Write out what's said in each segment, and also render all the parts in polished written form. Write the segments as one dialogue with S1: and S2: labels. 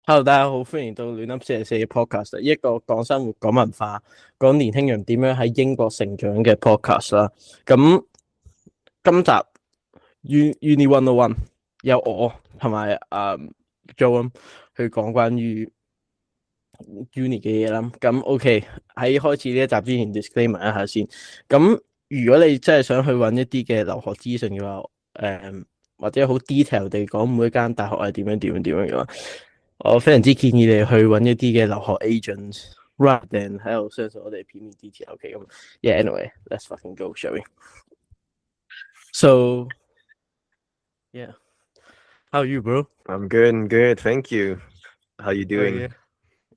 S1: Hello，大家好，歡迎到亂噏44嘅 podcast，一個講生活、講文化、講年輕人點樣喺英國成長嘅 podcast 啦。咁今集 Uni 101有我同埋Joan 去講關於 Uni 嘅嘢啦。咁 OK 喺開始呢一集之前 disclaimer 一下先。咁如果你真係想去揾一啲嘅留學資訊嘅話，或者好 detail 地講每一間大學係點樣嘅話，我非常之建議你去揾一啲嘅留學 agents，rather than 喺度相信我哋片面之詞。OK，咁 yeah，anyway，let's fucking go，shall we？So yeah，how are you, bro?
S2: I'm good. Thank you. How you doing?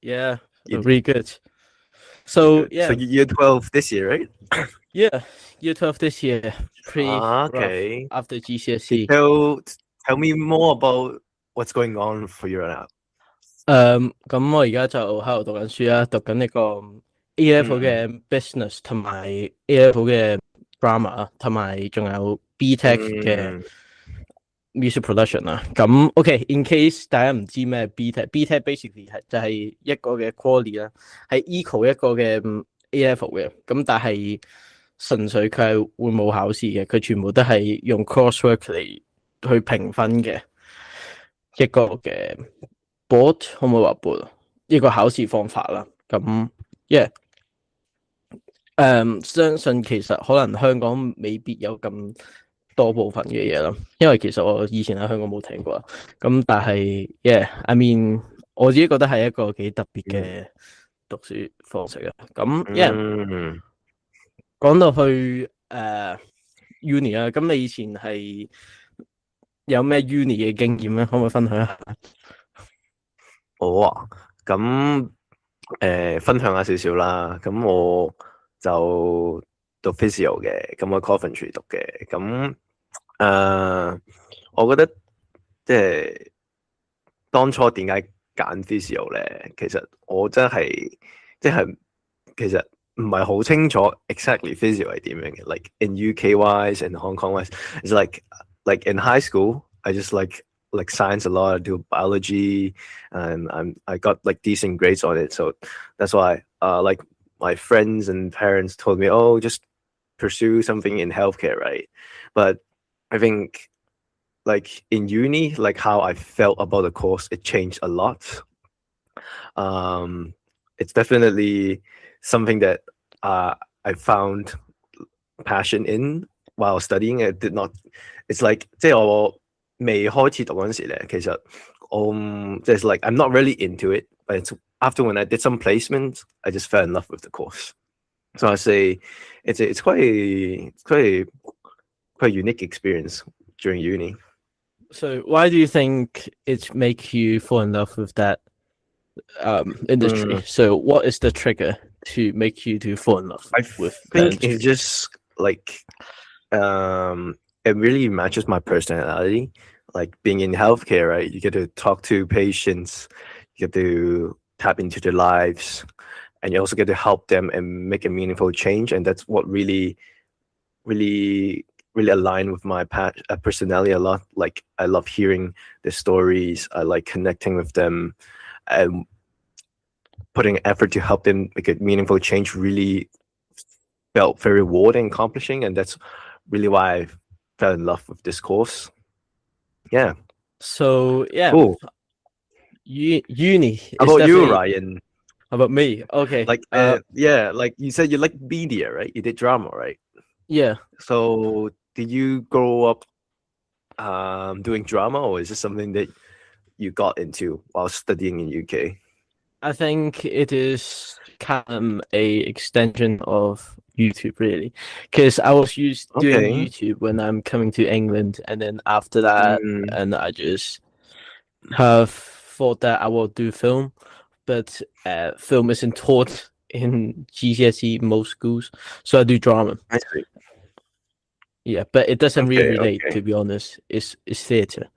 S1: Yeah,
S2: You
S1: really good. So
S2: good. So year 12 this year, right?
S1: yeah, year 12 this year, pretty rough
S2: Okay.
S1: after GCSE.
S2: Tell me more about what's going on for you right now.
S1: 咁我而家就喺度讀緊書啦，讀緊呢個 A level 嘅 business 同埋 A level 嘅 drama 同埋仲有 B Tech 嘅 music production 啦。咁 OK，in case 大家唔知咩 B Tech，B Tech basically 係就係一個嘅 quality 啦，係 equal 一個嘅 A level 嘅。咁但係純粹佢係會冇考試嘅，佢全部都係用 coursework 嚟去評分嘅一個嘅。board 可唔可以話 board 呢個考試方法啦？咁 yeah，相信其實可能香港未必有咁多部分嘅嘢啦，因為其實我以前喺香港冇聽過，咁但係 yeah，I mean 我自己覺得係一個幾特別嘅讀書方式啊。咁 yeah，講到去uni 啊，咁你以前係有咩 uni 嘅經驗咧？可唔可以分享一下？
S2: 好啊，咁分享下少少啦。咁我就讀 physio 嘅，咁我 Coventry 讀嘅。咁我覺得即係當初點解揀 physio 咧？其實我真係即係其實唔係好清楚 exactly physio 係點樣嘅。Like in UK wise and Hong Kong wise, it's like in high school, I just like science a lot. I do biology, and I got like decent grades on it. So that's why like my friends and parents told me, oh, just pursue something in healthcare, right? But I think like in uni, like how I felt about the course, it changed a lot. It's definitely something that I found passion in while studying. It did not. It's like 即係我未開始讀嗰陣時咧，其實我即係 like I'm not really into it, but it's after when I did some placements, I just fell in love with the course. So I say it's quite a unique experience during uni.
S1: So why do you think it make you fall in love with that industry? So what is the trigger to make you to fall in love with that industry?
S2: It's just like it really matches my personality. Like being in healthcare, right? You get to talk to patients, you get to tap into their lives, and you also get to help them and make a meaningful change. And that's what really align with my personality a lot. Like I love hearing the stories. I like connecting with them and putting effort to help them make a meaningful change. Really felt very rewarding, accomplishing, and that's really why I fell in love with this course. Yeah.
S1: So yeah.
S2: Cool.
S1: Uni.
S2: How about you, Ryan?
S1: How about me? Okay.
S2: Like yeah, like you said you like media, right? You did drama, right?
S1: Yeah.
S2: So did you grow up doing drama, or is this something that you got into while studying in UK?
S1: I think it is kind of a extension of YouTube, really, because I was used doing YouTube when I'm coming to England, and then after that, and I just have thought that I will do film, but film isn't taught in GCSE most schools, so I do drama.
S2: I see.
S1: Yeah, but it doesn't really relate, to be honest. It's theatre.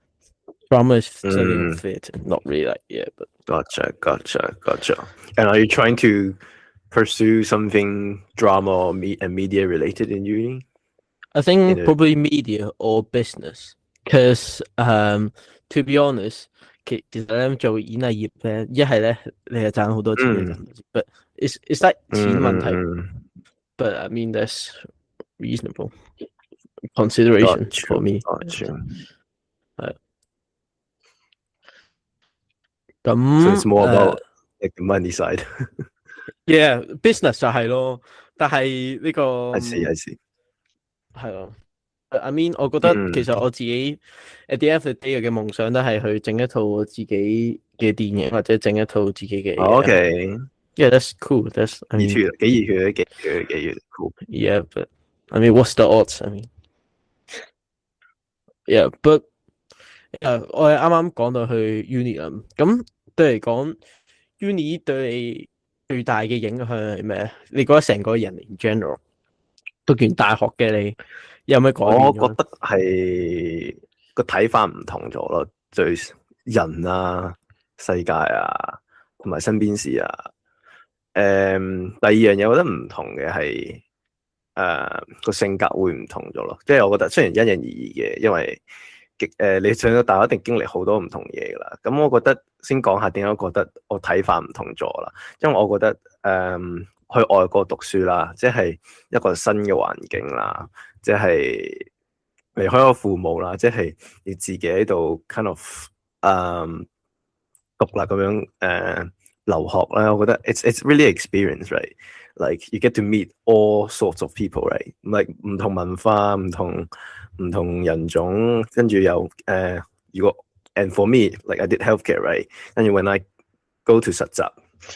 S1: Drama is studying theatre, not really like but.
S2: Gotcha. And are you trying to pursue something drama or media related in uni?
S1: I think probably media or business, because to be honest, 其實咧做演藝業咧，一係咧你係賺好多錢嘅
S2: 嗯
S1: ，but it's like 錢問題。
S2: 嗯
S1: But I mean that's reasonable
S2: ，got
S1: consideration for
S2: you
S1: me。got
S2: you。
S1: 係
S2: So it's
S1: 咁
S2: more about like the money side。，yeah，business
S1: 就係咯。但係呢個
S2: I see I see。
S1: 係咯。I mean，我覺得其
S2: 嗯
S1: 實我自己 at the end of the day 嘅夢想都係去整一套我自己嘅電影，或者整一套自己嘅嘢。
S2: ，OK，Yeah，that's
S1: cool。That's I
S2: 熱
S1: mean，
S2: 血幾熱血幾熱血，cool。
S1: yeah，but I mean what's the odds？ I mean yeah，but 我哋啱啱講到去 uni 啦，咁對你嚟講，uni 對你最大嘅影響係咩？你覺得成個人 in general 讀完大學嘅你有咩改變咗？
S2: 我覺得係個睇法唔同咗咯，對人啊、世界啊，同埋身邊事啊。第二樣嘢，我覺得唔同嘅係個性格會唔同咗咯。即係我覺得雖然因人而異嘅，因為你上到大學一定經歷好多唔同嘢噶啦。咁我覺得先講下點解覺得我睇法唔同咗啦。因為我覺得去外國讀書啦，即係一個新嘅環境啦。即係離開我父母啦，即係你自己喺度 kind of 獨立咁樣留學咧，我覺得 it's really experience right like you get to meet all sorts of people right like 唔同文化唔同人種，跟住又如果 and for me like I did healthcare right 跟住 when I go to 實習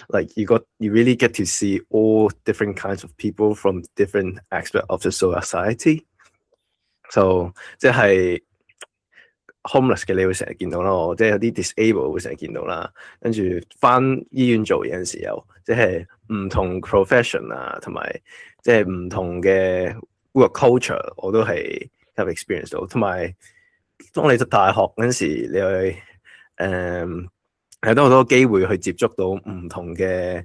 S2: like you really get to see all different kinds of people from different aspects of the society。So 即係 homeless 嘅你會成日見到啦，即係有啲 disable 會成日見到啦，跟住返醫院做嘢嘅時候，即係唔同 profession 啊，同埋即係唔同嘅 work culture，我都係有 experience 到，同埋當你讀大學嗰陣時，你去係都好多機會去接觸到唔同嘅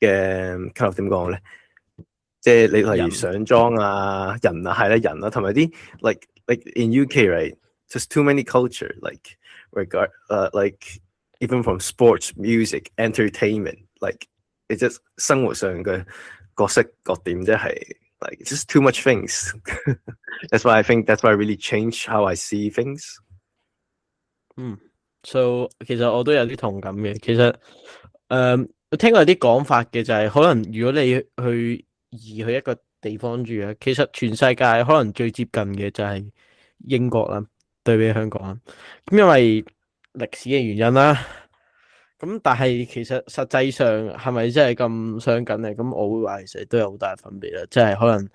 S2: kind of 點講咧？即係你例如上妝啊、人啊，係啦人啊，同埋啲 like in UK right just too many culture like like even from sports music entertainment like it just 生活上嘅各式各點即係 like just too much things that's why I think that's why I really change how I see things。
S1: So 其實我都有啲同感嘅。其實我聽過有啲講法嘅就係，可能如果你去移去一個地方住啊，其實全世界可能最接近嘅就係英國啦，對比香港啦。咁因為歷史嘅原因啦，咁但係其實實際上係咪真係咁相近咧？咁我會話其實都有好大分別啦，即係可能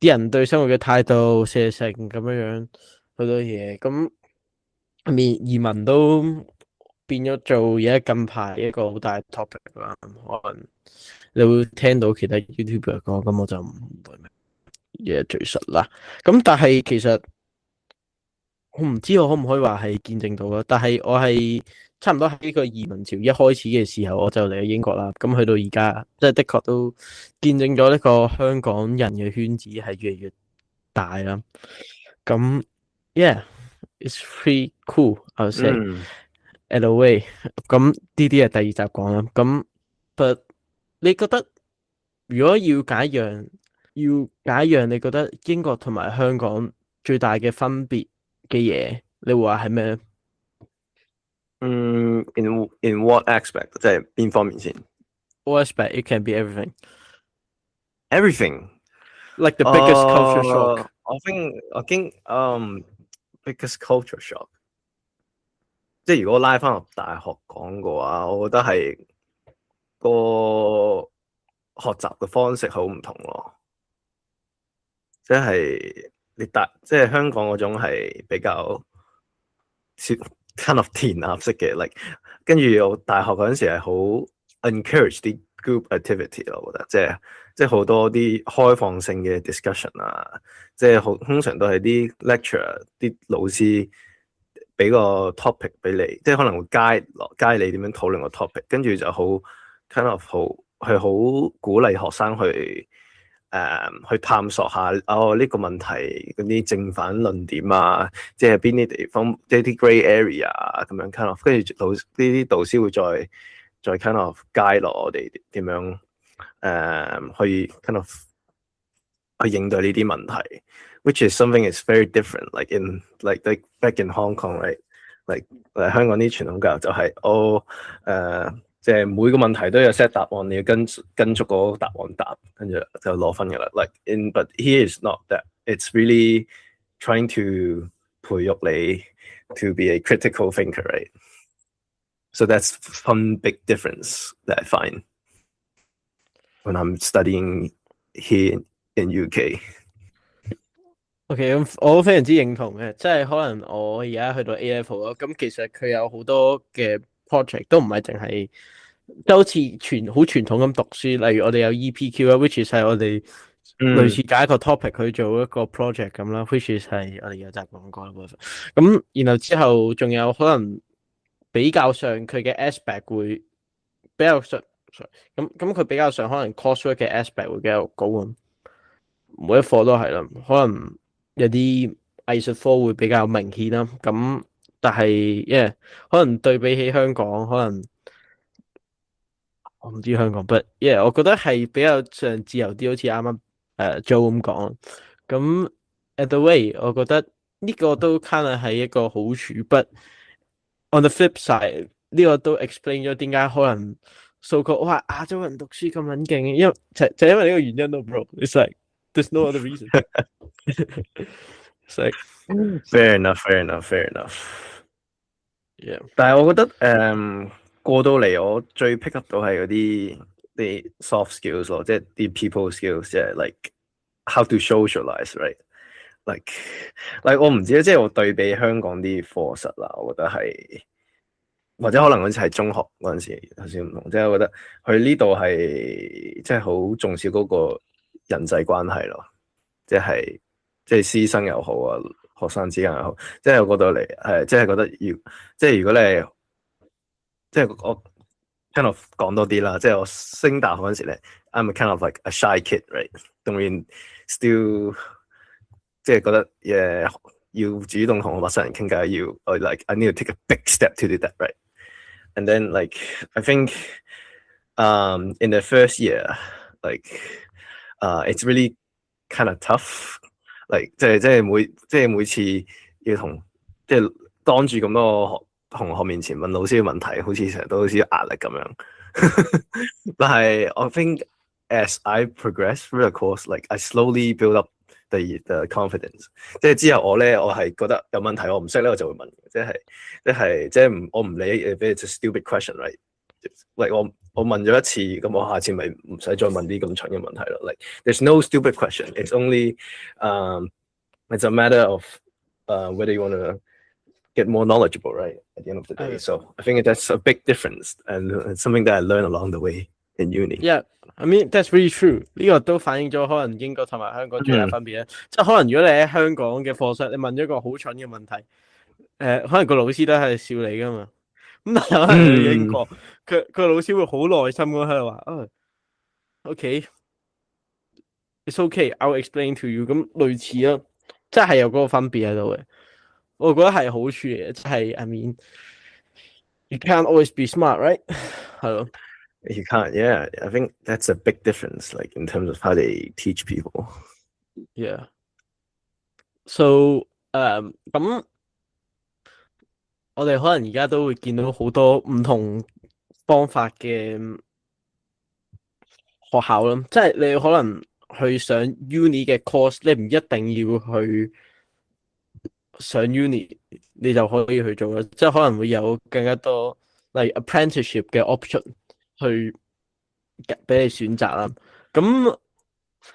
S1: 啲人對生活嘅態度、社性咁樣好多嘢。咁移民都變咗做而家近排一個好大嘅 topic 啦，可能你會聽到其他 YouTuber 講，咁我就唔會嘢敘述啦。咁但係其實我唔知我可唔可以話係見證到啦，但係我係差唔多喺呢個移民潮一開始嘅時候，我就嚟咗英國啦。咁去到而家，即係的確都見證咗呢個香港人嘅圈子係越嚟越大啦。咁 yeah，it's pretty cool，I would say。at a way， 咁呢啲係第二集講啦。咁 but 你覺得如果要揀一樣，你覺得英國同埋香港最大嘅分別嘅嘢，你會話係咩
S2: in what aspect 即係邊方面先
S1: ？All aspect it can be everything。
S2: ？Everything
S1: Like the biggest culture shock。
S2: I think biggest culture shock。即係如果拉翻入大學講嘅話，我覺得係個學習嘅方式好唔同咯。即係即係香港嗰種係比較 kind of 填鴨式嘅，like 跟住我大學嗰陣時係好 encourage 啲 group activity 咯，我覺得即係好多啲開放性嘅 discussion 啊，即係通常都係啲 lecturer 啲老師俾個 topic 俾你，即係可能會 guide 你點樣討論個 topic，跟住就好 kind of 好係好鼓勵學生去去探索下呢個問題嗰啲正反論點啊，即係邊啲地方，即係啲 grey area 咁樣 kind of，跟住呢啲導師會再 kind of guide 落我哋點樣去 kind of 去應對呢啲問題，which is something is very different like back in Hong Kong right like 香港啲傳統教育就係即係每個問題都有 set 答案，你要跟足嗰個答案答，跟住就攞分㗎啦。But here is not that. It's really trying to 培育你 to be a critical thinker, right? So that's one big difference that I find when I'm studying here in UK.
S1: OK，咁我非常之認同嘅，即係可能我而家去到 A level 咯，咁其實佢有好多嘅 project 都唔係淨係都好似好傳統咁讀書，例如我哋有 EPQ 啦 ，which is 係我哋類似揀一個 topic 去做一個 project 咁啦，which is 係我哋有集講過啦。咁然後之後仲有可能比較上佢嘅 aspect 會比較上，咁佢比較上可能 coursework 嘅 aspect 會比較高啊。每一課都係啦，可能有啲藝術科會比較明顯啦。咁但係可能對比起香港，可能我唔知香港，but我覺得係比較上自由啲，好似啱啱Joe 咁講。咁 at the way， 我覺得呢個都 kind of 係一個好處，but on the flip side， 呢個都 explain 咗點解可能so-called哇亞洲人讀書咁撚勁，因為就因為呢個原因咯 ，bro。It's like there's no other reason. It's like
S2: fair enough.
S1: Yeah，
S2: 但係我覺得過到嚟，我最 pick up 到係嗰啲 soft skills 咯，即係啲 people skills，即係 like how to socialize right，like 我唔知咧，即係我對比香港啲課室啦，我覺得係或者可能嗰陣係中學嗰陣時有少少唔同，即係我覺得佢呢度係即係好重視嗰個人際關係咯，即係師生又好啊，學生之間又好，即係我覺得嚟即係覺得要，即係如果你係即係我 kind of 講多啲啦，即係我升大學嗰陣時咧 ，I'm kind of like a shy kid，right？Don't mean still 即係覺得要主動同陌生人傾偈，要like I need to take a big step to do that，right？And then like I think in the first year like it's really kind of tough，like 即係每次要即係當住咁多同學面前問老師嘅問題，好似成日都好似壓力咁樣。但係我 think as I progress through the course, like I slowly build up the confidence。即係之後我係覺得有問題我唔識咧，我就會問，即係我唔理，if it's a stupid question，right？ like 我問咗一次，咁我下次咪唔使再問啲咁蠢嘅問題咯。Like there's no stupid question. It's only it's a matter of whether you want to get more knowledgeable, right? At the end of the day. So I think that's a big difference and it's something that I learned along the way in uni.
S1: Yeah, I mean that's really true。呢個都反映咗可能英國同埋香港最大分別咧，即係可能如果你喺香港嘅課室，你問咗一個好蠢嘅問題，可能個老師都係笑你噶嘛。咁但係可能去英國，佢老師會好耐心咁喺度話，OK，it's okay，I'll explain to you。咁類似咯，即係有嗰個分別喺度嘅。我覺得係好處嚟嘅，即係 I mean you can't always be smart, right？ 係咯。
S2: You can't, yeah. I think that's a big difference, like in terms of how they teach people.
S1: Yeah. So, 咁我哋可能而家都會見到好多唔同方法嘅學校啦，即係你可能去上 uni 嘅 course， 你唔一定要去上 uni， 你就可以去做啦，即係可能會有更加多例如 apprenticeship 嘅 option。去俾你選擇啦，咁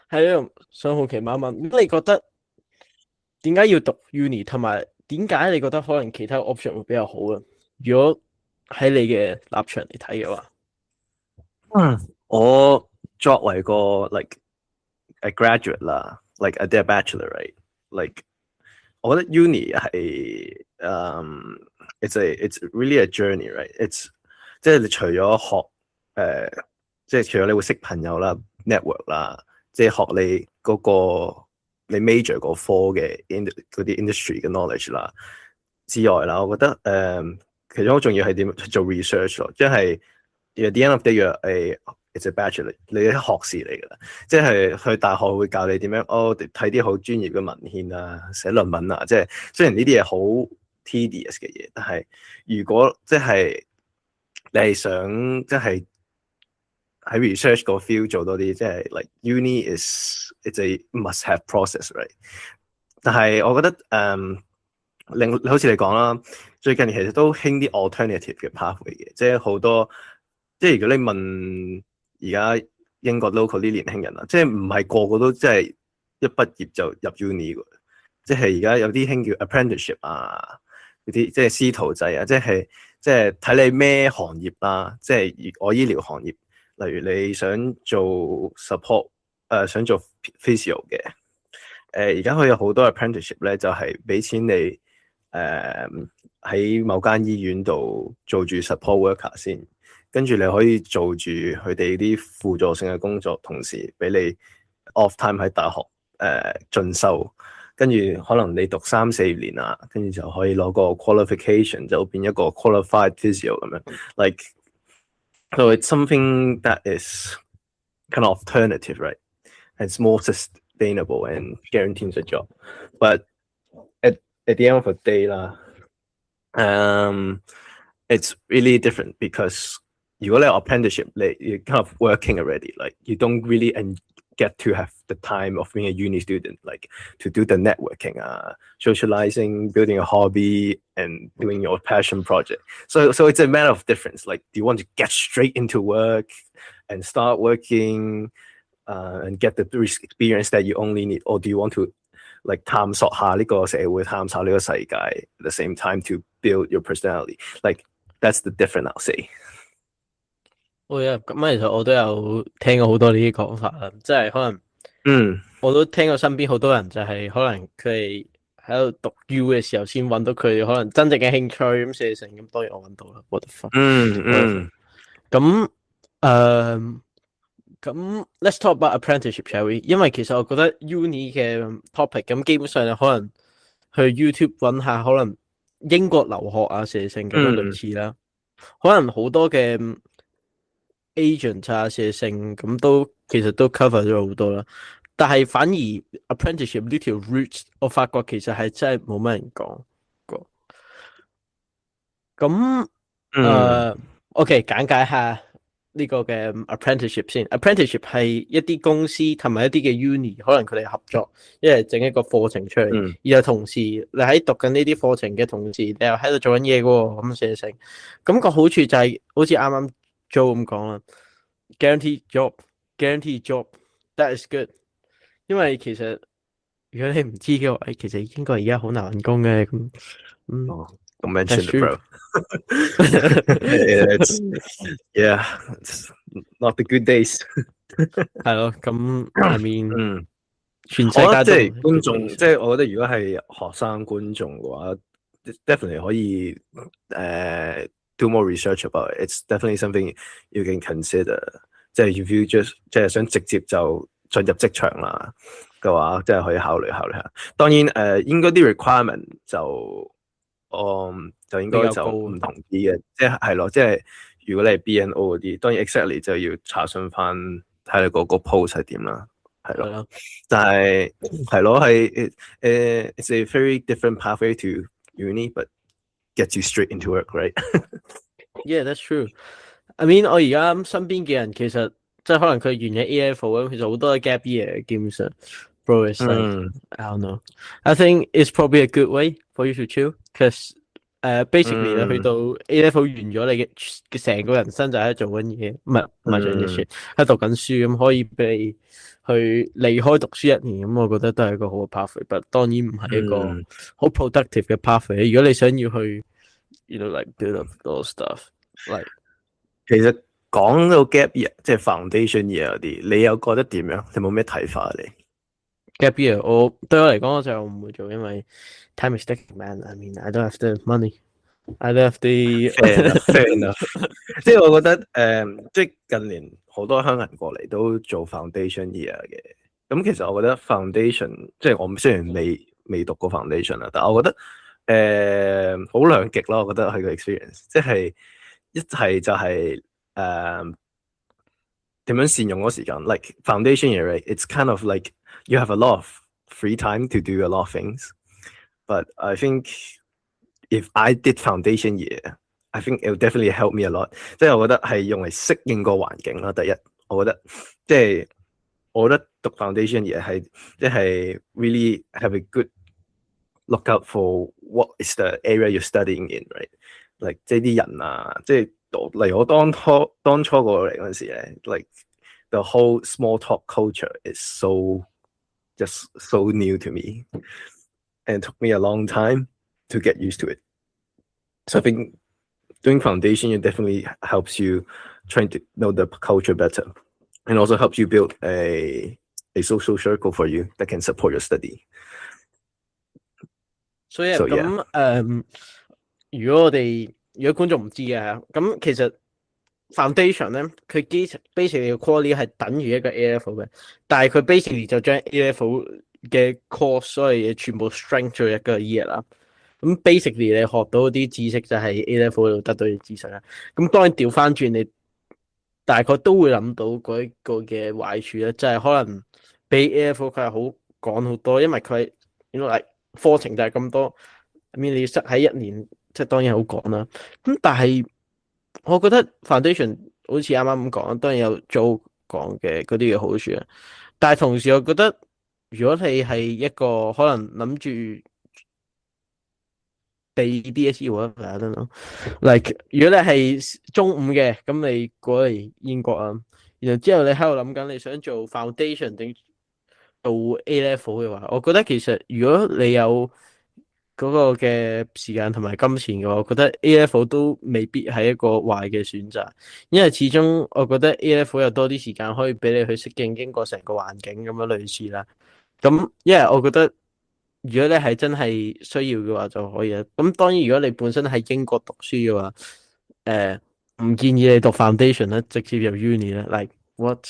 S1: 喺度想好奇問一問，咁你覺得點解要讀 uni， 同埋點解你覺得可能其他 option 會比較好啊？如果喺你嘅立場嚟睇嘅話，
S2: 我作為個 like a graduate 啦 ，like a bachelor right，like 我覺得 uni 係it's really a journey right，it's 即係你除咗學即係除咗你會識朋友啦、network 啦，即係學你嗰個你 major 嗰科嘅嗰啲 industry 嘅 knowledge 啦之外啦，我覺得其中好重要係點做 research 咯，即係 at the end of the day it's a bachelor， 你啲學士嚟㗎啦，即係去大學會教你點樣睇啲好專業嘅文獻啊，寫論文啊，即係雖然呢啲嘢好 tedious 嘅嘢，但係如果即係你係想即係喺 research 個 field 做多啲，即係 like uni it's a must have process，right？ 但係我覺得好似你講啦，最近其實都興啲 alternative 嘅 pathway 嘅，即係好多，即係如果你問而家英國 local 啲年輕人啦，即係唔係個個都即係一畢業就入 uni 嘅，即係而家有啲興叫 apprenticeship 啊，嗰啲即係師徒制啊，即係睇你咩行業啦，即係我醫療行業，例如你想做 support，想做 physio 嘅，而家佢有好多 apprenticeship 咧，就係俾錢你喺某間醫院度做住 support worker 先，跟住你可以做住佢哋啲輔助性嘅工作，同時俾你 off time 喺大學進修，跟住可能你讀3-4年啊，跟住就可以攞個 qualification 就變一個 qualified physio 咁樣 ，like so it's something that is kind of alternative, right? It's more sustainable and guarantees a job, but at the end of the day 啦，it's really different because 如果你有 apprenticeship，你 kind of working already, like you don't really get to have the time of being a uni student, like to do the networking, socializing, building a hobby, and doing your passion project. So it's a matter of difference. Like, do you want to get straight into work and start working, and get the experience that you only need, or do you want to like 探索下呢個社會，探索呢個世界 at the same time to build your personality. Like that's the difference I'll say.
S1: 咁其實我都有聽過好多呢啲講法啦，即係可能我都聽過身邊好多人就係可能佢哋喺度讀 U 嘅時候先揾到佢可能真正嘅興趣咁寫成，咁當然我揾到啦，what the fuck。咁 let's talk about apprenticeship shall we？ 因為其實我覺得 uni 嘅 topic 咁基本上你可能去 YouTube 揾下可能英國留學啊寫成咁樣類似啦，可能好多嘅 agent 啊寫成咁都其實都 cover 咗好多啦，但係反而 apprenticeship 呢條 route 我發覺其實係真係冇乜人講過。咁OK 簡介下呢個嘅 apprenticeship 先。apprenticeship 係一啲公司同埋一啲嘅 uni 可能佢哋合作，一係整一個課程出嚟，然後同時你喺讀緊呢啲課程嘅同時，你又喺度做緊嘢嘅喎，咁寫成。咁個好處就係好似啱啱 Joe 咁講啦 ，guarantee job，that is good。因為其實如果你唔知嘅話，其實英國而家好難揾工嘅咁。
S2: Don't mention it, bro. It's not the good days.
S1: 係咯，咁 I mean，全世界
S2: 我覺得即係觀眾，即係我覺得如果係學生觀眾嘅話 ，definitely 可以do more research about it. It's definitely something you can consider. 即係 if you just 即係想直接就進入職場啦嘅話，即係可以考慮下。當然應該啲 requirement 就應該就唔同啲嘅，即係咯，即係如果你係 BNO 嗰啲，當然 exactly 就要查詢翻睇你個 post 係點啦，係咯。但係係咯，係it's a very different pathway to uni, but gets you straight into work, right?
S1: Yeah, that's true. I mean， 我而家身邊嘅人其實即係可能佢完咗 A level 咁，其實好多 gap year 基本上。Bro, it's like I don't know. I think it's probably a good way for you to chill, because basically 你去到 A level 完咗，你嘅成個人生就喺度做緊嘢，唔係做緊嘢，喺讀緊書咁，可以俾你去離開讀書1年咁，我覺得都係一個好嘅 pathway， 但當然唔係一個好 productive 嘅 pathway。如果你想要去 you know like build up those stuff like，
S2: 其實講到 gap year 即係 foundation year 嗰啲，你又覺得點樣？你冇咩睇法你
S1: ？Gap year， 對我嚟講我就唔會做，因為 time is ticking, man. I mean, I don't have the money. I don't have the
S2: fair enough. 即係我覺得即係近年好多香港人過嚟都做 foundation year 嘅，咁其實我覺得 foundation 即係我雖然未讀過 foundation 啦，但係我覺得好兩極咯。我覺得係個 experience，即係一係就係點樣善用嗰時間。Like foundation year, right? It's kind of like you have a lot of free time to do a lot of things. But I think if I did foundation year, I think it will definitely help me a lot。即係我覺得係用嚟適應個環境啦。第一，我覺得即係我覺得讀 foundation year 係即係 really have a good look out for what is the area you're studying in, right? Like 即係啲人啊，即係例如我當初過嚟嗰陣時咧 ，like the whole small talk culture is just so new to me, and it took me a long time to get used to it. So I think doing foundation year definitely helps you trying to know the culture better, and also helps you build a social circle for you that can support your study.
S1: 所以
S2: So,
S1: 咁如果觀眾唔知嘅，咁其實 foundation 咧，佢basically 嘅 quality 係等於一個 A level 嘅，但係佢 basically 就將 A level 嘅 course 所有嘢全部 strength 咗一個 year 啦。咁 basically 你學到啲知識就係 A level 度得到啲知識啦。咁當然調翻轉，你大概都會諗到嗰一個嘅壞處咧，就係可能比 A level 佢係好講好多，因為佢係課程就係咁多，I mean 你塞喺一年，即係當然好講啦。咁但係我覺得 foundation 好似啱啱咁講，當然有做講嘅嗰啲嘅好處啊。但係同時我覺得，如果你係一個可能諗住被 DSE 或者 I don't know， like 如果你係中五嘅，咁你過嚟英國啊，然後之後你喺度諗緊你想做 foundation 定做 A level 嘅話，我覺得其實如果你有嗰個嘅時間同埋金錢嘅話，我覺得 A level 都未必係一個壞嘅選擇，因為始終我覺得 A level 有多啲時間可以俾你去適應英國成個環境咁樣類似啦。咁因為我覺得如果你係真係需要嘅話就可以啦。咁當然如果你本身喺英國讀書嘅話，唔建議你讀 foundation 啦，直接入 uni 啦。Like what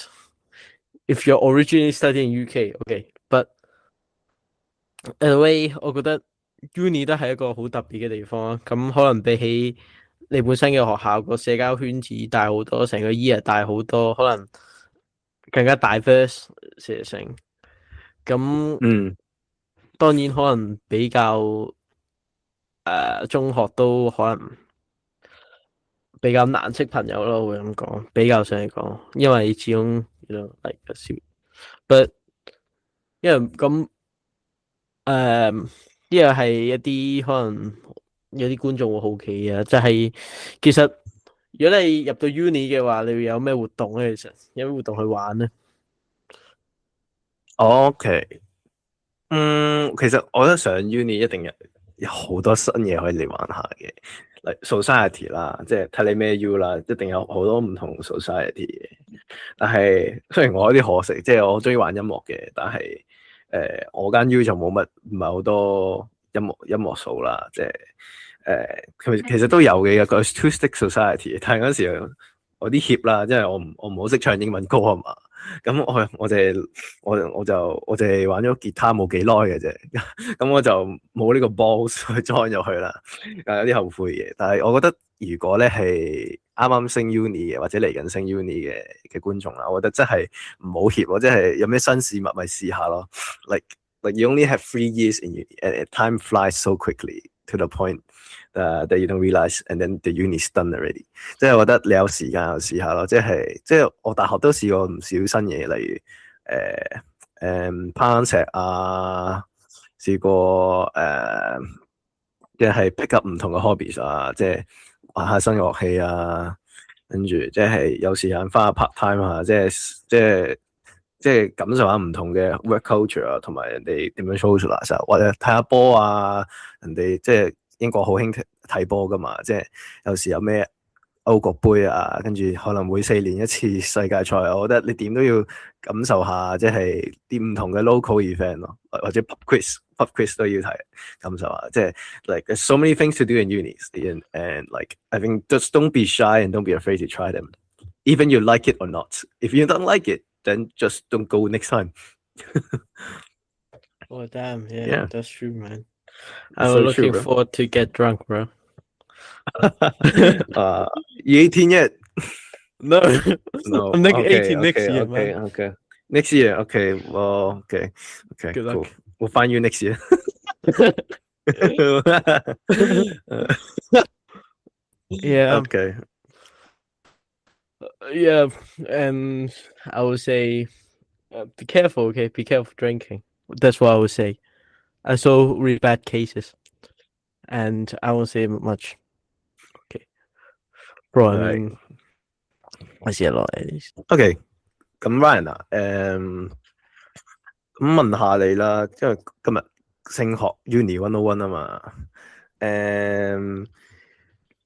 S1: if you're originally studying UK? Okay, but anyway，我覺得 uni 都係一個好特別嘅地方啦。咁可能比起你本身嘅學校個社交圈子大好多，成個 year 大好多，可能更加 diverse 事實上。咁當然可能比較中學都可能比較難識朋友咯，會咁講，比較上嚟講，因為始終like but 因為咁呢個係一啲可能有啲觀眾會好奇嘅，就係其實如果你入到 uni 嘅話，你會有咩活動咧？其實有咩活動去玩咧
S2: ？OK，其實我覺得上 uni 一定有好多新嘢可以嚟玩下嘅，例如 society 啦，即係睇你咩 U 啦，一定有好多唔同 society 嘅。但係雖然我有啲可惜，即係我中意玩音樂嘅，但係我間 U 就冇乜，唔係好多音樂數啦，即係其實都有嘅，有個 acoustic society，但係嗰時我啲怯啦，因為我唔好識唱英文歌啊嘛。咁我就係玩咗吉他冇幾耐嘅啫，咁我就冇呢個 balls 去 join 入去啦，有啲後悔嘅。但係我覺得如果咧係啱啱升 uni 嘅或者嚟緊升 uni 嘅觀眾啦，我覺得真係唔好怯，即係有咩新事物咪試下咯。Like you only have 3 years in uni, and time flies so quickly to the point that you don't realize, and then the uni is done already。即係我覺得你有時間就試下咯，即係我大學都試過唔少新嘢，例如攀石啊，試過即係 pick up 唔同嘅 hobbies 啊，即係玩下新樂器啊，跟住即係有時間翻下 part time 啊，即係感受下唔同嘅 work culture 啊，同埋人哋點樣 socialize 啊，或者睇下波啊，人哋即係英國好興睇波噶嘛，即係有時有咩歐國杯啊，跟住可能每4年一次世界賽，我覺得你點都要感受下，即係啲唔同嘅 local event 咯，或者 pub quiz 都要睇感受下，即係 like there's so many things to do in uni, and like I think just don't be shy and don't be afraid to try them, even you like it or not. If you don't like it, then just don't go next time.
S1: Oh damn, yeah,
S2: Yeah,
S1: that's true, man.
S2: that's
S1: I'm
S2: so true,
S1: looking
S2: bro.
S1: forward to get drunk, bro.
S2: You 18 yet?
S1: No,
S2: No.
S1: I'm like
S2: Okay,
S1: 18 next
S2: okay,
S1: year,
S2: okay,
S1: man.
S2: okay. Next year. Okay. Well, okay. Okay,
S1: Good
S2: cool.
S1: luck.
S2: We'll find you next year.
S1: Yeah,
S2: Okay.
S1: yeah, and I would say be careful, okay? Be careful drinking. That's what I would say. I saw really bad cases, and I won't say much. Okay, bro. I
S2: Right.
S1: mean, I see a lot at least.
S2: OK，咁 Ryan 啊，咁問下你啦，因為今日升學 Uni 101啊嘛，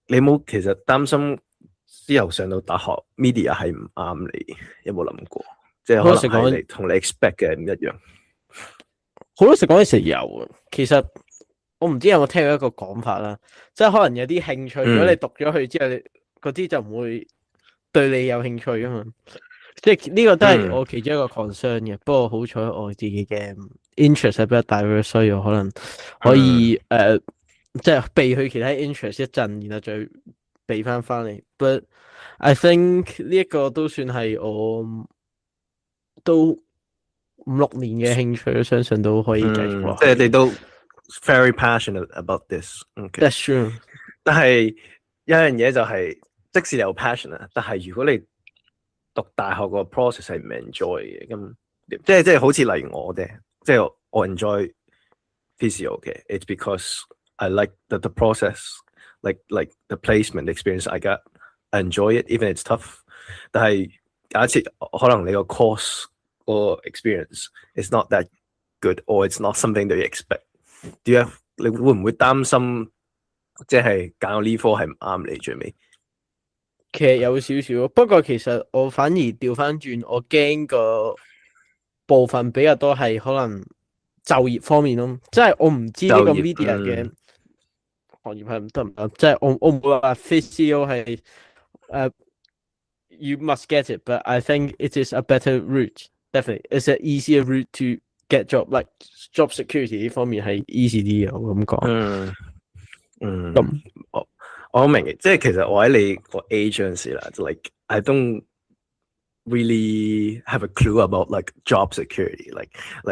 S2: 你有冇其實擔心之後上到大學 media 係唔啱你？有冇諗過？即係可能
S1: 好老實講，
S2: 係你同你 expect 嘅唔一樣。
S1: 好老實講，其實有啊。其實我唔知有冇聽過一個講法啦，即係可能有啲興趣，如果你讀咗佢之後，嗰啲就唔會對你有興趣啊嘛。即係呢個都係我其中一個 concern 嘅。不過好彩我自己嘅 interest 係比較大嘅，所以我可能可以即係避去其他 interest 一陣，然後再避翻嚟。But I think 呢一個都算係我都5、6年嘅興趣，相信都可以繼續落
S2: 即係
S1: 去。
S2: 你都 very passionate about this。OK，
S1: That's true。
S2: 但係有樣嘢就係，即使你有 passion 啊，但係如果你讀大學個 process 係唔 enjoy 嘅，咁即係好似例如我啫，即係我 enjoy physio 嘅，it's because I like the process，like the placement experience I got，I enjoy it，even it's tough。但係假設可能你個 course 個 experience is not that good，or it's not something that you expect。Do you have 你會唔會擔心，即係揀呢科係唔啱你最尾？
S1: 其實有少少，不過其實我反而調翻轉，我驚個部分比較多係可能就業方面咯，即係我唔知呢個 media 嘅行業係得唔得，即係我唔會話 physio 係you must get it, but I think it is a better route. Definitely, it's an easier route to get job, like job security 呢方面係 easy 啲嘅，我咁講。咁
S2: 我好明嘅，即係其實我喺你個 age 嗰陣時啦，就 like I don't really have a clue about like job security. Like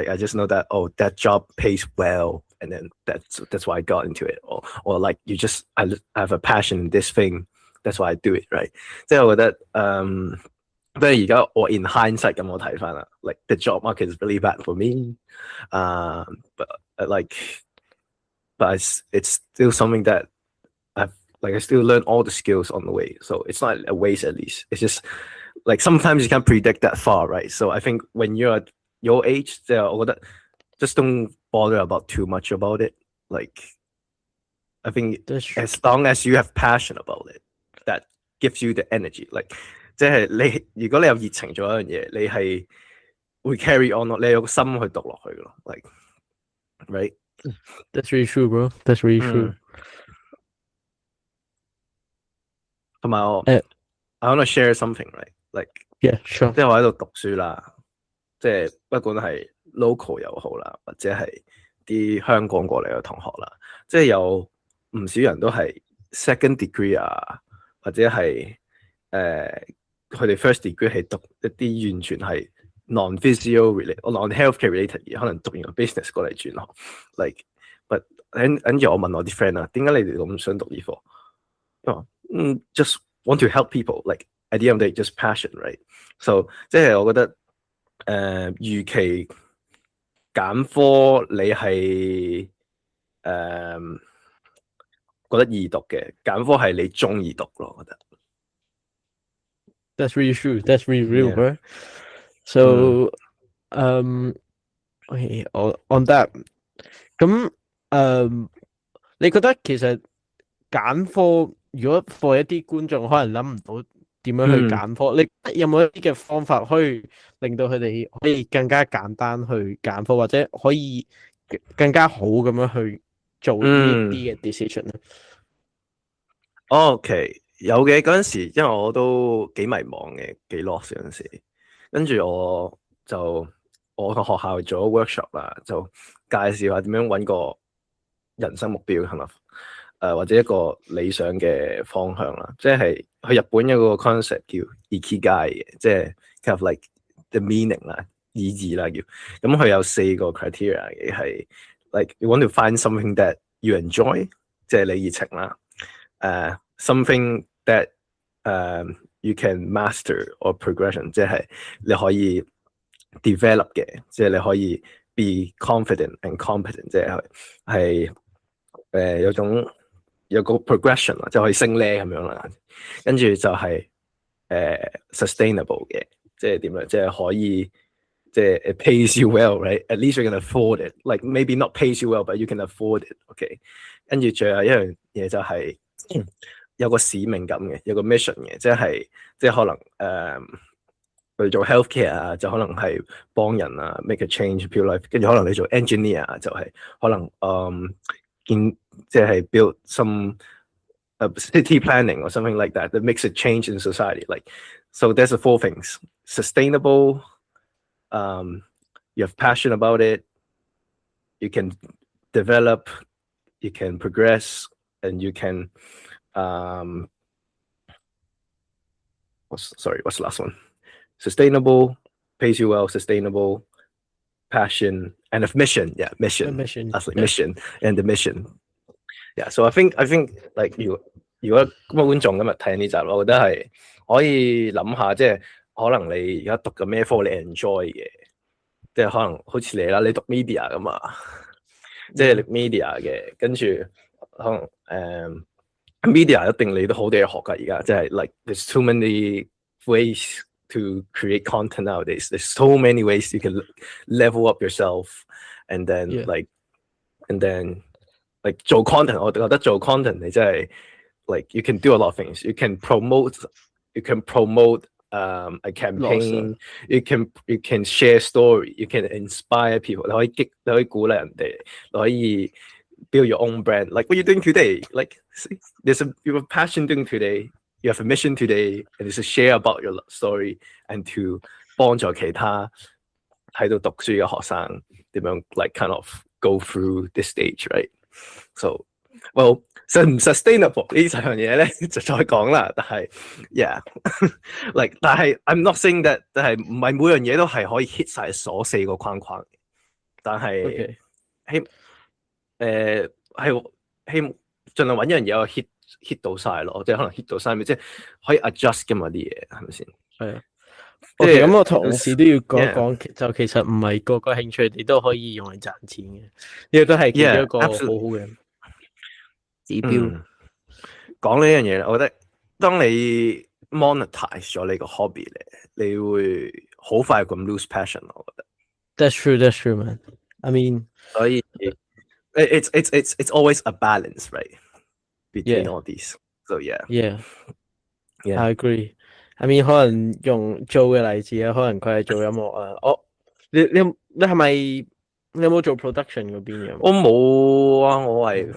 S2: I just know that that job pays well, and then that's why I got into it. Or like I have a passion in this thing, that's why I do it, right? 即係我覺得不過而家我 in hindsight 咁我睇翻啦 ，like the job market is really bad for me. But it's still something that I still learn all the skills on the way, so it's not a waste. At least it's just like sometimes you can't predict that far, right? So I think when you're at your age, just don't bother about too much about it. Like I think as long as you have passion about it, that gives you the energy. Like 即係如果你有熱情做一樣嘢，你係會 carry on 咯，你有個心去讀落去咯。Like right?
S1: That's really true, bro. That's really true.
S2: 同埋I want to share something, right? Like
S1: yeah, sure.
S2: 即係我喺度讀書啦，即係不管係 local 又好啦，或者係啲香港過嚟嘅同學啦，即係有唔少人都係 second degree 啊，或者係佢哋 first degree 係讀一啲完全係 non-physio related、non-healthcare related 嘢，可能讀完個 business 過嚟轉學。Like but 跟住我問我啲 friend 啊，點解你哋咁想讀呢科？因為just want to help people. Like at the end of the day, just passion, right? So 即係我覺得預期揀科你係覺得易讀嘅，揀科係你中意讀咯，我覺得。
S1: That's really true. That's really real, bro. So, okay, on that，咁你覺得其實揀科，如果 for 一啲觀眾可能諗唔到點樣去揀科，你有冇一啲嘅方法可以令到佢哋可以更加簡單去揀科，或者可以更加好咁樣去做呢啲嘅 decision 咧
S2: ？OK， 有嘅嗰陣時，因為我都幾迷茫嘅，幾 lost 嗰陣時，跟住我我個學校做咗 workshop 啦，就介紹下點樣揾個人生目標係咪？或者一個理想嘅方向啦，即係去日本有個 concept 叫 ikigai 嘅，即係 kind of like the meaning 啦，意義啦叫。咁佢有4個 criteria 嘅，係 like you want to find something that you enjoy， 即係你熱情啦。something that you can master or progression， 即係你可以 develop 嘅，即係你可以 be confident and competent， 即係有個 progression 啦，即係可以升 level 咁樣啦。跟住就係sustainable 嘅，即係點樣？即係可以即係 it pays you well，right？At least you can afford it。Like maybe not pays you well，but you can afford it。OK。跟住最後一樣嘢就係有個使命感嘅，有個 mission 嘅，即係可能去做 healthcare 啊，就可能係幫人啊 make a change pure life。跟住可能你做 engineer 啊，就係可能即係 build some city planning or something like that that makes a change in society. Like so, there's the 4 things: sustainable, you have passion about it, you can develop, you can progress, and you can what's the last one? Sustainable, pays you well, sustainable, passion, and a mission. Yeah, mission. That's like mission and the mission. Yeah, so I think like 如果觀眾今日睇呢集，我覺得係可以諗下，即係可能你而家讀緊咩科，你 enjoy 嘅，即係可能好似你啦，你讀 media 噶嘛，即係 media 嘅，跟住可能media 一定你都好多嘢學㗎，而家即係 like there's too many ways to create content nowadays. There's so many ways you can level up yourself, and then like 做 content， 我覺得做 content 你真係 like you can do a lot of things. You can promote a campaign. You can share story. You can inspire people. 你可以鼓勵人哋，你可以 build your own brand. Like what you're doing today. Like you have a passion doing today. You have a mission today, and it's to share about your story and to 幫助其他喺度讀書嘅學生點樣 like kind of go through this stage, right? So, well, sustainable 呢樣嘢咧就再講啦。但係 ，yeah，like 但係 I'm not saying that， 但係唔係每樣嘢都係可以 hit 晒所4個框框。但係係希望盡量揾一樣嘢可以 hit 到晒咯，即係可能 hit 到晒，即係可以 adjust 㗎嘛啲嘢，係咪先？
S1: 係啊。OK，咁我同時都要講一講，就其實唔係個個興趣你都可以用嚟賺錢嘅，呢個都係其中一個好好嘅指標。
S2: 講呢樣嘢，我覺得當你 monetize 咗你個 hobby 咧，你會好快咁 lose passion。我覺得。
S1: That's true, man. I mean，
S2: 所以 it's always a balance, right? Between all these. So yeah.
S1: I agree. I mean， 可能用做嘅例子啊，可能佢係做音樂啊。你係咪你有冇做 production 嗰邊嘅？
S2: 我冇啊，我係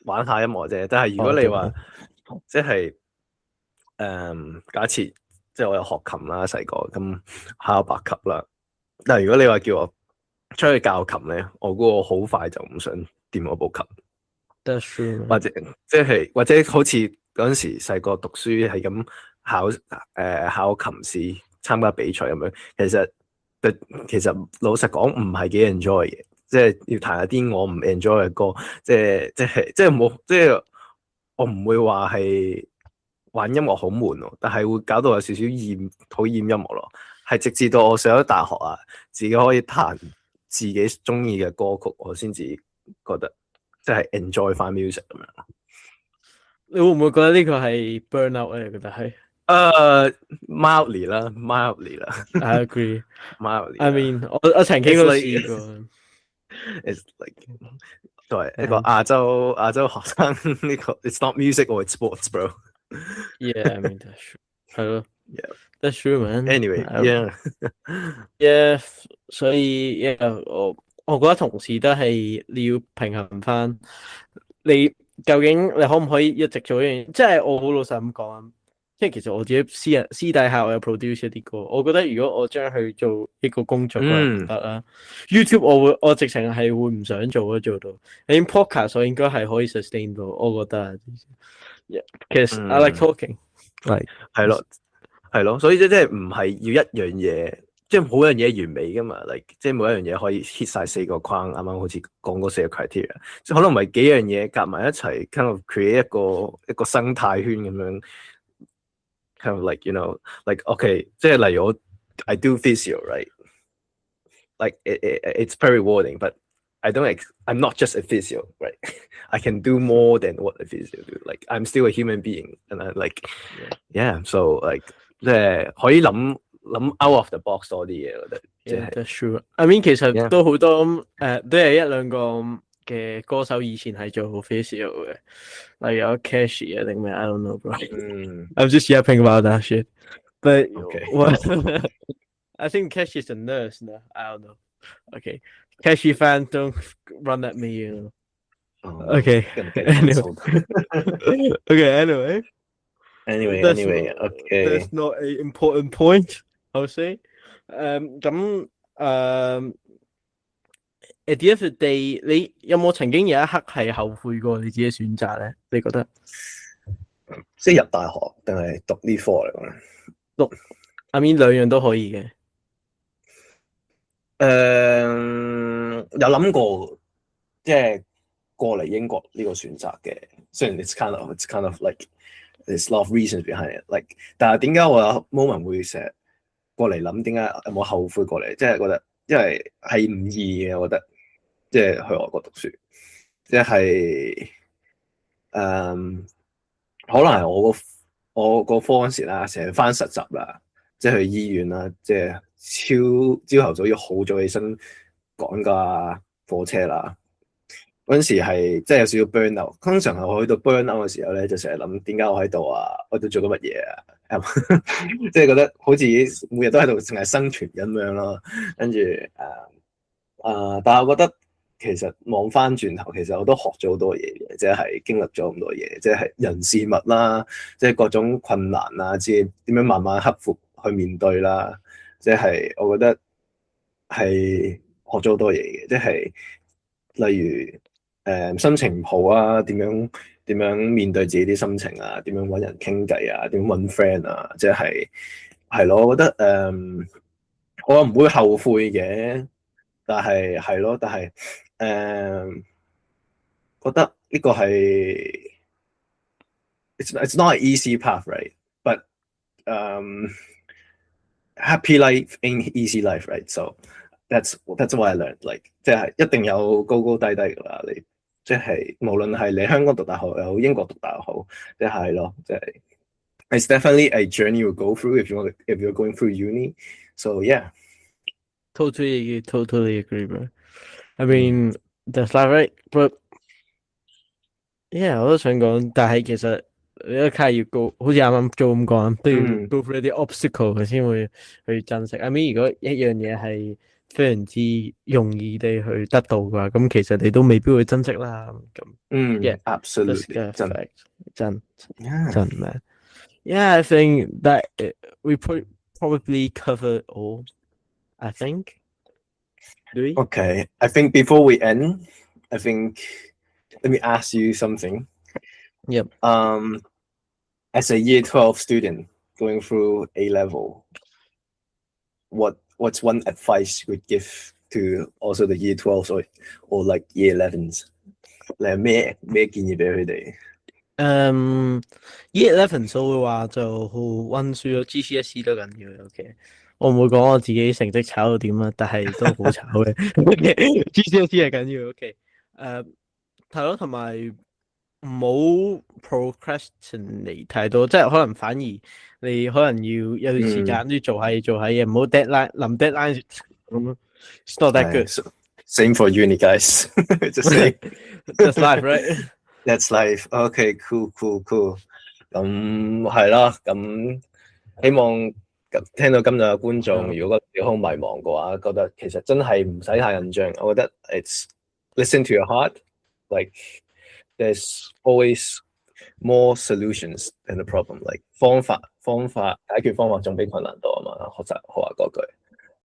S2: 玩下音樂啫。但係如果你話即係假設即係我有學琴啦，細個咁考8級啦。但係如果你話叫我出去教琴咧，我估我好快就唔想掂嗰部琴。
S1: That's true。
S2: 或者好似嗰陣時細個讀書係咁。考琴試參加比賽咁樣，其實老實講唔係幾 enjoy 嘅，即係要彈一啲我唔 enjoy 嘅歌，即係我唔會話係玩音樂好悶咯，但係會搞到有少少討厭音樂咯，係直至到我上咗大學啊，自己可以彈自己中意嘅歌曲，我先至覺得即係 enjoy 翻 music 咁樣。
S1: 你會唔會覺得呢個係 burnout 咧？你覺得係
S2: ？mildly 啦。
S1: I agree.
S2: mildly.
S1: I mean， 我曾經都試過。
S2: It's like 作為一個亞洲學生，呢個 it's not music or it's sports, bro.
S1: Yeah, I mean that's true. 係咯。Yeah, that's true, man.
S2: Anyway,
S1: yeah. 所以我覺得同時都係你要平衡翻，你究竟你可唔可以一直做一樣嘢？即係我好老實咁講啊。即係其實我自己私底下我有 produce 一啲歌，我覺得如果我將佢做一個工作，可能唔得啦。YouTube 我直情係會唔想做到。你 podcast 我應該係可以 sustain 到，我覺得。其實 I like talking，
S2: 係咯，係咯，所以即係唔係要一樣嘢，即係每樣嘢完美噶嘛，like 即係每一樣嘢可以 hit 晒4個框，啱啱好似講嗰4個 criteria，即係可能唔係幾樣嘢夾埋一齊，kind of create 一個生態圈咁樣。Kind of like like okay， 即係例如我 I do physio right， like it's very rewarding but I'm not just a physio right I can do more than what a physio do like I'm still a human being and I like yeah so like 即係可以諗 out of the box 多啲嘢，我覺得即係
S1: That's true。I mean 其實都好多都有一兩個嘅歌手以前係做好 physio 嘅，例如有 Cashy 啊定咩 I don't know bro。I'm just yapping about that shit。But I think Cashy is a nurse now. I don't know. Okay, Cashy fans don't run at me, you know. Okay.
S2: Anyway, okay.
S1: That's not an important point, I'll say. At the end of the day， 你有冇曾經有一刻係後悔過你自己選擇咧？你覺得？
S2: 即係入大學定係讀呢科嚟講咧？
S1: 讀I mean 兩樣都可以嘅。
S2: 有諗過即係過嚟英國呢個選擇嘅，雖然 it's kind of like there's a lot of reasons behind it， like 但係點解我有 moment 會成日過嚟諗？點解有冇後悔過嚟？即係覺得因為係唔易嘅，我覺得即係去外國讀書，即係可能係我個科嗰時啦，成日返實習啦，即係去醫院啦，即係朝頭早要好早起身趕架火車啦。嗰陣時係即係有少少 burn out， 通常係我去到 burn out 嘅時候咧，就成日諗點解我喺度啊？我度做緊乜嘢啊？即係覺得好似每日都喺度淨係生存咁樣咯。跟住但係我覺得其實望翻轉頭，其實我都學咗好多嘢嘅，即係經歷咗咁多嘢，即係人事物啦，即係各種困難啊，即係點樣慢慢克服去面對啦。即係我覺得係學咗好多嘢嘅，即係例如心情唔好啊，點樣面對自己啲心情啊，點樣揾人傾偈啊，點樣揾 friend 啊，即係咯，我覺得我唔會後悔嘅，但係係咯，但係覺得呢個係 it's not an easy path right but happy life ain't easy life right so that's what I learned like 即係一定有高高低低噶啦，你即係無論係你香港讀大學又好，英國讀大學好，即係咯，即係 it's definitely a journey you go through if you're going through uni so yeah
S1: totally agree bro I mean that's life right but yeah 我都想講，但係其實你一卡要高，好似啱啱做咁講，都要 go through 一啲 obstacle 佢先會去珍惜。I mean 如果一樣嘢係非常之容易地去得到嘅話，咁其實你都未必會珍惜啦。咁
S2: yeah absolutely
S1: 真 man yeah I think that we probably covered all I think do we
S2: okay I think before we end I think let me ask you something
S1: yep
S2: as a year 12 student going through A level what's one advice you would give to also the year 12s or like year 11s 你係咩建議俾佢哋
S1: year 11我會話就好溫書咯 GCSE 都緊要嘅 OK 我唔會講我自己成績炒到點啦，但係都好炒嘅GCSE 係緊要 OK 係咯，同埋唔好 procrastinate 太多，即係可能反而你可能要有段時間要做下嘢，唔好 deadline 臨 deadline 咁咯。It's not that good.
S2: Same for uni, guys.
S1: That's life, right?
S2: That's life. Okay, cool. 咁係啦，咁希望聽到今日嘅觀眾，如果覺得好迷茫嘅話，覺得其實真係唔使太緊張。我覺得 it's listen to your heart, like there's always more solutions than the problem，like 方法解決方法仲比困難多啊嘛，學習學下嗰句。